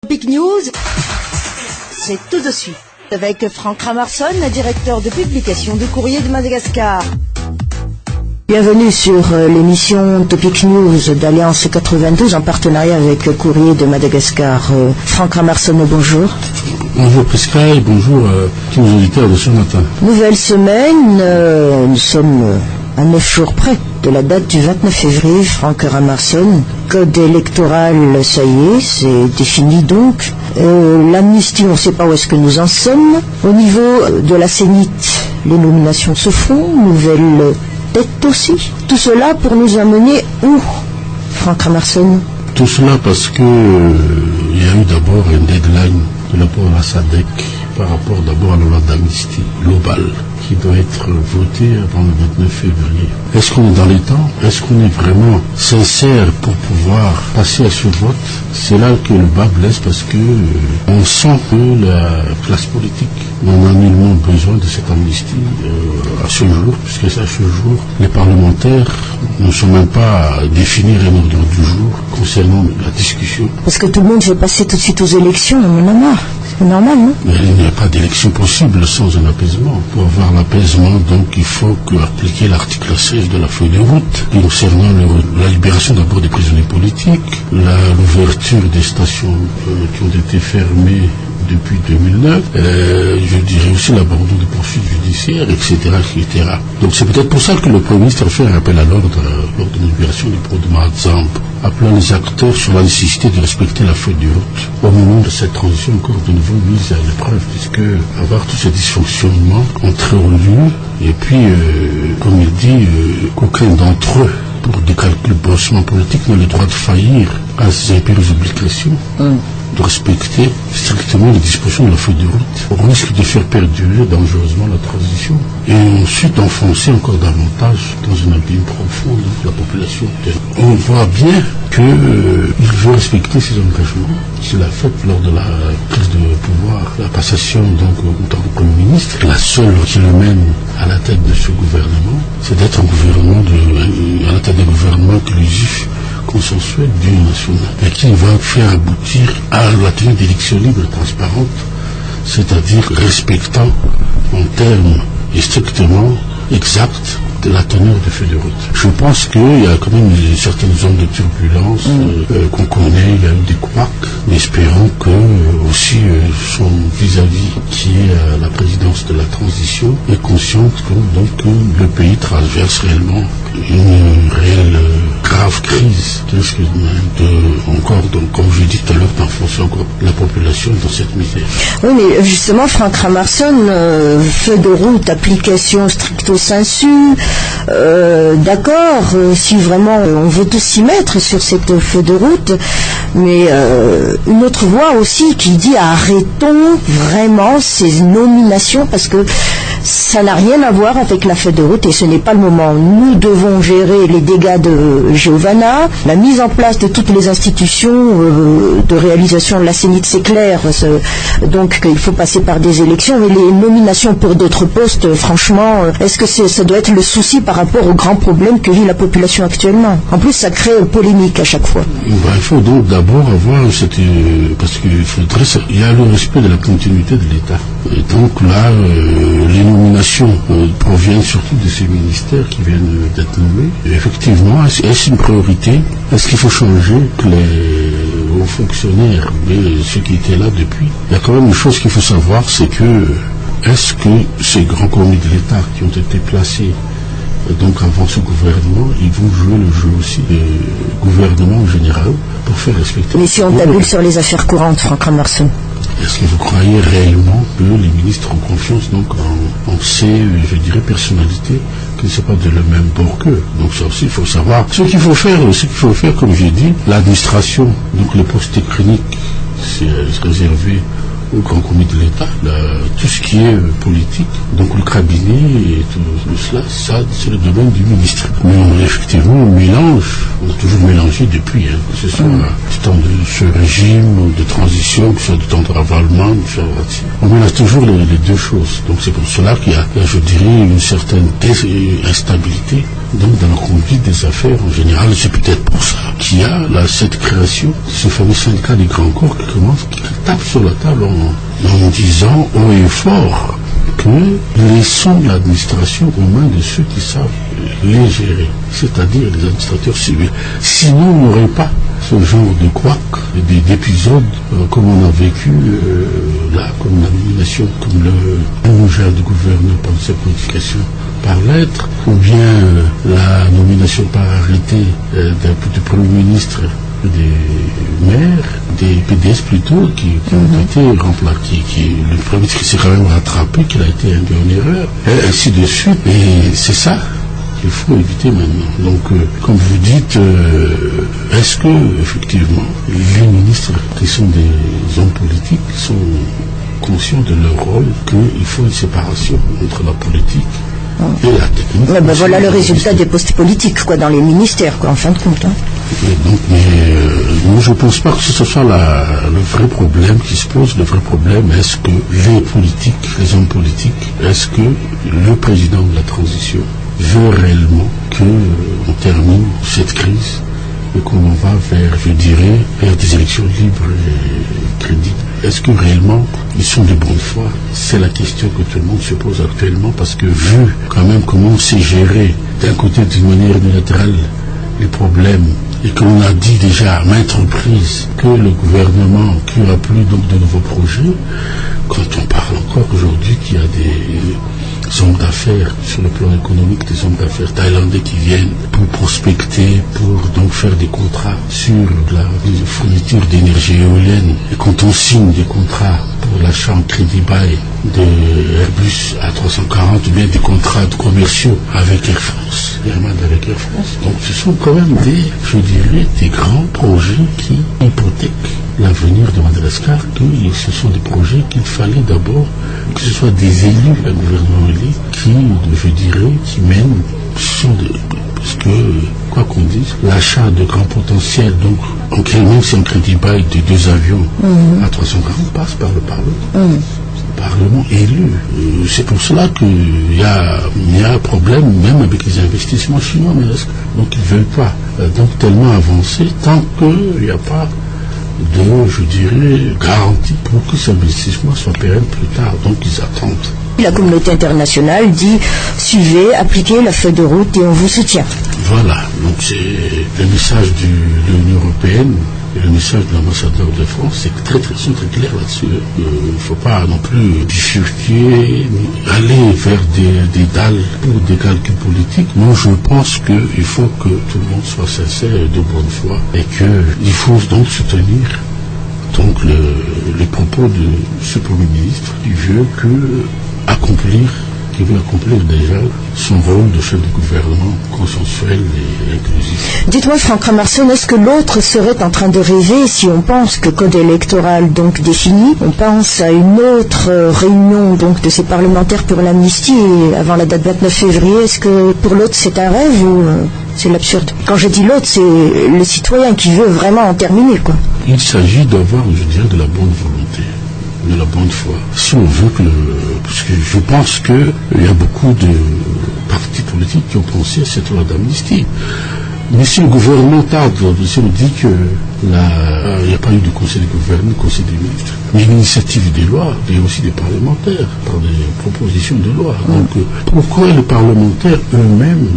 Big News, c'est tout de suite avec Franck Ramarson, directeur de publication du Courrier de Madagascar. Bienvenue sur l'émission Topic News d'Alliance 92 en partenariat avec le Courrier de Madagascar. Franck Ramarson, bonjour. Bonjour Prisca et bonjour à tous nos auditeurs de ce matin. Nouvelle semaine, nous sommes à 9 jours près de la date du 29 février, Franck Ramarson. Code électoral, ça y est, c'est défini donc. L'amnistie, on ne sait pas où est-ce que nous en sommes. Au niveau de la CENIT, les nominations se font, nouvelles têtes aussi. Tout cela pour nous amener où, Franck Ramarson? Tout cela parce que il y a eu d'abord un deadline de la part de la SADC par rapport d'abord à la loi d'amnistie globale qui doit être votée avant le 29 février. Est-ce qu'on est dans les temps? Est-ce qu'on est vraiment sincère pour pouvoir passer à ce vote? C'est là que le bas blesse parce que on sent que la classe politique n'en a nullement besoin de cette amnistie à ce jour, puisque à ce jour, les parlementaires ne sont même pas à définir un ordre du jour concernant la discussion. Parce que tout le monde veut passer tout de suite aux élections, on en a marre. C'est normal, non? Mais il n'y a pas d'élection possible sans un apaisement. Pour avoir l'apaisement, donc, il faut appliquer l'article 16 de la feuille de route, concernant la libération d'abord des prisonniers politiques, l'ouverture des stations qui ont été fermées depuis 2009, je dirais aussi l'abandon des poursuites judiciaires, etc., etc. Donc c'est peut-être pour ça que le Premier ministre a fait un appel à l'ordre lors de l'inauguration du port de Mazambe, appelant les acteurs sur la nécessité de respecter la feuille de route au moment de cette transition encore de nouveau mise à l'épreuve, puisque avoir tous ces dysfonctionnements entre lieu, et puis, comme il dit, qu'aucun d'entre eux, pour des calculs bossement politiques, n'a le droit de faillir à ses impérieuses obligations, de respecter strictement les dispositions de la feuille de route, au risque de faire perdurer dangereusement la transition, et ensuite enfoncer encore davantage dans un abîme profond de la population. On voit bien qu'il veut respecter ses engagements qu'il a fait lors de la prise de pouvoir, la passation donc en tant que Premier ministre. La seule qui le mène à la tête de ce gouvernement, c'est d'être un gouvernement à la tête d'un gouvernement inclusif, consensuel d'union nationale, et qui va faire aboutir à la tenue d'élections libres et transparentes, c'est-à-dire respectant en termes et strictement exacts de la teneur de feuille de route. Je pense qu'il y a quand même certaines zones de turbulence qu'on connaît, il y a eu des couacs, mais espérons que aussi son vis-à-vis qui est à la présidence de la transition est consciente que le pays traverse réellement une réelle grave crise qui risque encore, donc, comme je l'ai dit tout à l'heure, d'enfoncer encore la population dans cette misère. Oui, mais justement, Franck Ramarson, feuille de route, application stricto sensu, d'accord, si vraiment on veut tous s'y mettre sur cette feuille de route, mais une autre voix aussi qui dit arrêtons vraiment ces nominations parce que ça n'a rien à voir avec la feuille de route et ce n'est pas le moment. Nous devons gérer les dégâts de Giovanna, la mise en place de toutes les institutions de réalisation de la CENIT, c'est clair, donc qu'il faut passer par des élections, mais les nominations pour d'autres postes, franchement, est-ce que ça doit être le souci par rapport aux grands problèmes que vit la population actuellement? En plus, ça crée polémique à chaque fois. Il faut donc d'abord avoir parce qu'il y a le respect de la continuité de l'État. Et donc là, les nominations proviennent surtout de ces ministères qui viennent d'être nommés. Et effectivement, est-ce une priorité? Est-ce qu'il faut changer que les hauts fonctionnaires, mais ceux qui étaient là depuis? Il y a quand même une chose qu'il faut savoir, c'est que est-ce que ces grands commis de l'État qui ont été placés donc avant ce gouvernement, ils vont jouer le jeu aussi du gouvernement en général pour faire respecter... Mais si on tabule sur les affaires courantes, Franck Ramarson, est-ce que vous croyez réellement que les ministres ont confiance donc en ces, je dirais, personnalités, que ce n'est pas de le même bord qu'eux? Donc ça aussi, il faut savoir. Ce qu'il faut faire, comme j'ai dit, l'administration, donc les postes techniques, c'est réservé au grand comité de l'État, tout ce qui est politique, donc le cabinet et tout cela, ça c'est le domaine du ministre. Mais effectivement, on a toujours mélangé depuis, que ce soit du temps de ce régime de transition, que ce soit du temps de ravalement, on mélange toujours les deux choses. Donc c'est pour cela qu'il y a, je dirais, une certaine instabilité donc dans la conduite des affaires en général. C'est peut-être pour ça qu'il y a cette création, ce fameux syndicat des grands corps qui tape sur la table en disant haut et fort que laissons l'administration aux mains de ceux qui savent les gérer, c'est-à-dire les administrateurs civils. Sinon, on n'aurait pas ce genre de couac, d'épisodes comme on a vécu là, comme la nomination, comme le nouveau du gouverneur par cette modification par lettre, ou bien la nomination par arrêté du Premier ministre des maires, des PDS plutôt, qui ont été remplacés, le Premier ministre qui s'est quand même rattrapé, qu'il a été induit en erreur, et ainsi de suite. Et c'est ça qu'il faut éviter maintenant. Donc, comme vous dites, est-ce que, effectivement, les ministres qui sont des hommes politiques sont conscients de leur rôle, qu'il faut une séparation entre la politique et la technique? Voilà le résultat des postes politiques, dans les ministères, en fin de compte. Moi, je ne pense pas que ce soit le vrai problème qui se pose. Le vrai problème, est-ce que les hommes politiques, est-ce que le président de la transition veut réellement qu'on termine cette crise et qu'on va vers des élections libres et crédibles? Est-ce que réellement ils sont de bonne foi? C'est la question que tout le monde se pose actuellement, parce que vu quand même comment c'est géré d'un côté d'une manière unilatérale les problèmes, et qu'on a dit déjà à maintes reprises que le gouvernement qui n'aura plus donc de nouveaux projets, quand on parle encore aujourd'hui qu'il y a des hommes d'affaires sur le plan économique, des hommes d'affaires thaïlandais qui viennent pour prospecter, pour donc faire des contrats sur la fourniture d'énergie éolienne, et quand on signe des contrats pour l'achat en crédit bail de Airbus A340, ou bien des contrats commerciaux avec Air France, avec Air France. Donc ce sont quand même des grands projets qui hypothèquent l'avenir de Madagascar, que ce sont des projets qu'il fallait d'abord que ce soit des élus, un gouvernement élu, qui mènent, parce que, quoi qu'on dise, l'achat de grands potentiels, donc, même si un crédit bail de 2 avions à 340 passe par le Parlement. Parlement élu. C'est pour cela qu'il y a un problème même avec les investissements chinois. Donc ils ne veulent pas tellement avancer tant qu'il n'y a pas de, garantie pour que ces investissements soient pérennes plus tard. Donc ils attendent. La communauté internationale dit suivez, appliquez la feuille de route et on vous soutient. Voilà, donc c'est le message de l'Union européenne. Et le message de l'ambassadeur de France, c'est très clair là-dessus. Il ne faut pas non plus bifurquer, aller vers des dalles pour des calculs politiques. Moi, je pense qu'il faut que tout le monde soit sincère et de bonne foi, et qu'il faut donc soutenir les propos de ce Premier ministre qui veut accomplir déjà son rôle de chef de gouvernement consensuel et inclusif. Dites-moi, Franck Ramarson, est-ce que l'autre serait en train de rêver si on pense que code électoral donc défini, on pense à une autre réunion donc de ces parlementaires pour l'amnistie avant la date 29 février, est-ce que pour l'autre c'est un rêve ou c'est l'absurde? Quand je dis l'autre, c'est le citoyen qui veut vraiment en terminer, Il s'agit d'avoir, de la bonne volonté, de la bonne foi. Si on veut parce que je pense qu'il y a beaucoup de partis politiques qui ont pensé à cette loi d'amnistie. Mais si le gouvernement tarde, si on dit qu'il n'y a pas eu de conseil de gouvernement, conseil des ministres, mais l'initiative des lois, il y a aussi des parlementaires, par des propositions de loi. Donc pourquoi les parlementaires eux-mêmes,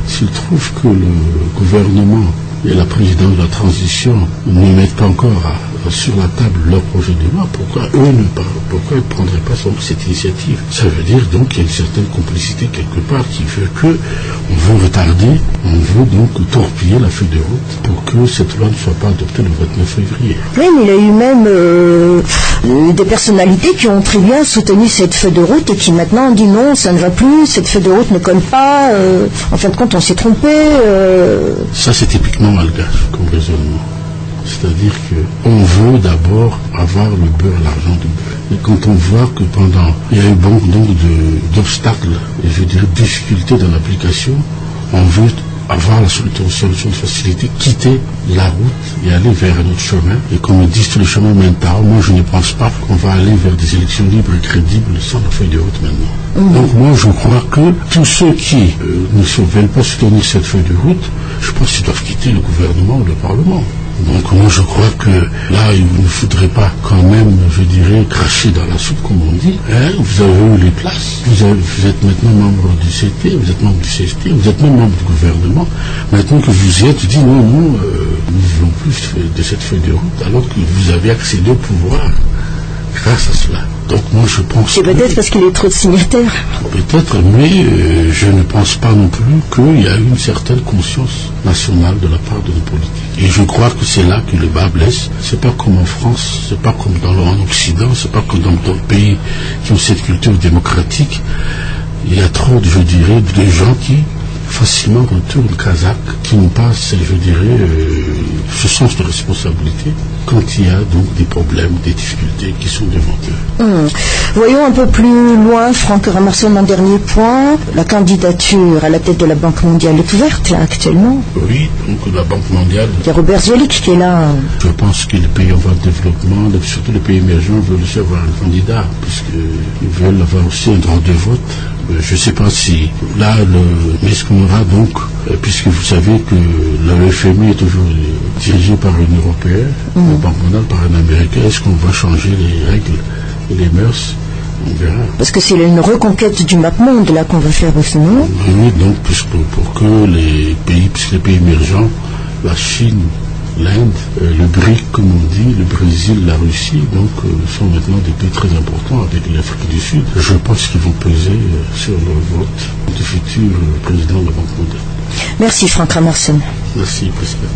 s'ils trouvent que le gouvernement et la présidente de la transition ne mettent pas encore sur la table leur projet de loi, pourquoi eux ne prendraient pas cette initiative? Ça veut dire donc qu'il y a une certaine complicité quelque part qui fait qu'on veut retarder, on veut donc torpiller la feuille de route pour que cette loi ne soit pas adoptée le 29 février. Oui, mais il y a eu même des personnalités qui ont très bien soutenu cette feuille de route et qui maintenant disent non, ça ne va plus, cette feuille de route ne colle pas, en fin de compte on s'est trompé. Ça c'est typiquement malgache comme raisonnement. C'est-à-dire qu'on veut d'abord avoir le beurre, l'argent du beurre. Et quand on voit que il y a eu beaucoup d'obstacles, et je dirais de difficultés dans l'application, on veut avoir la solution de facilité, quitter la route et aller vers un autre chemin. Et comme ils disent, tous les chemins mènent à Rome. Moi, je ne pense pas qu'on va aller vers des élections libres et crédibles sans la feuille de route maintenant. Donc moi, je crois que tous ceux qui ne veulent pas soutenir cette feuille de route, je pense qu'ils doivent quitter le gouvernement ou le Parlement. Donc moi je crois que là il ne faudrait pas quand même, je dirais, cracher dans la soupe comme on dit. Vous avez eu les places, vous êtes maintenant membre du CT, vous êtes membre du CST, vous êtes même membre du gouvernement. Maintenant que vous y êtes, vous dites non, nous ne voulons plus de cette feuille de route alors que vous avez accédé au pouvoir grâce à cela. Donc moi je pense... C'est peut-être parce qu'il y a trop de signataires. Peut-être, mais je ne pense pas non plus qu'il y a une certaine conscience nationale de la part de nos politiques. Et je crois que c'est là que le bas blesse. C'est pas comme en France, c'est pas comme en Occident, c'est pas comme dans d'autres pays qui ont cette culture démocratique. Il y a trop, je dirais, de gens qui facilement retournent kazakh, qui n'ont pas, je dirais, ce sens de responsabilité quand il y a donc des problèmes, des difficultés qui sont devant eux. Voyons un peu plus loin, Franck Ramarsson, un dernier point. La candidature à la tête de la Banque mondiale est ouverte, là, actuellement. Oui, donc la Banque mondiale... Il y a Robert Zoellick qui est là. Je pense que les pays en voie de développement, surtout les pays émergents, veulent aussi avoir un candidat, puisqu'ils veulent avoir aussi un droit de vote. Je ne sais pas si là, mais ce qu'on aura donc, puisque vous savez que le FMI est toujours dirigé par une Européenne, la Banque mondiale par un Américain, est-ce qu'on va changer les règles et les mœurs? On verra. Parce que c'est une reconquête du MapMonde là qu'on va faire aussi, non? Oui, donc pour que les pays, puisque les pays émergents, la Chine, l'Inde, le BRIC, comme on dit, le Brésil, la Russie, donc sont maintenant des pays très importants avec l'Afrique du Sud. Je pense qu'ils vont peser sur le vote du futur président de la Banque mondiale. Merci Franck Ramarsson. Merci, président.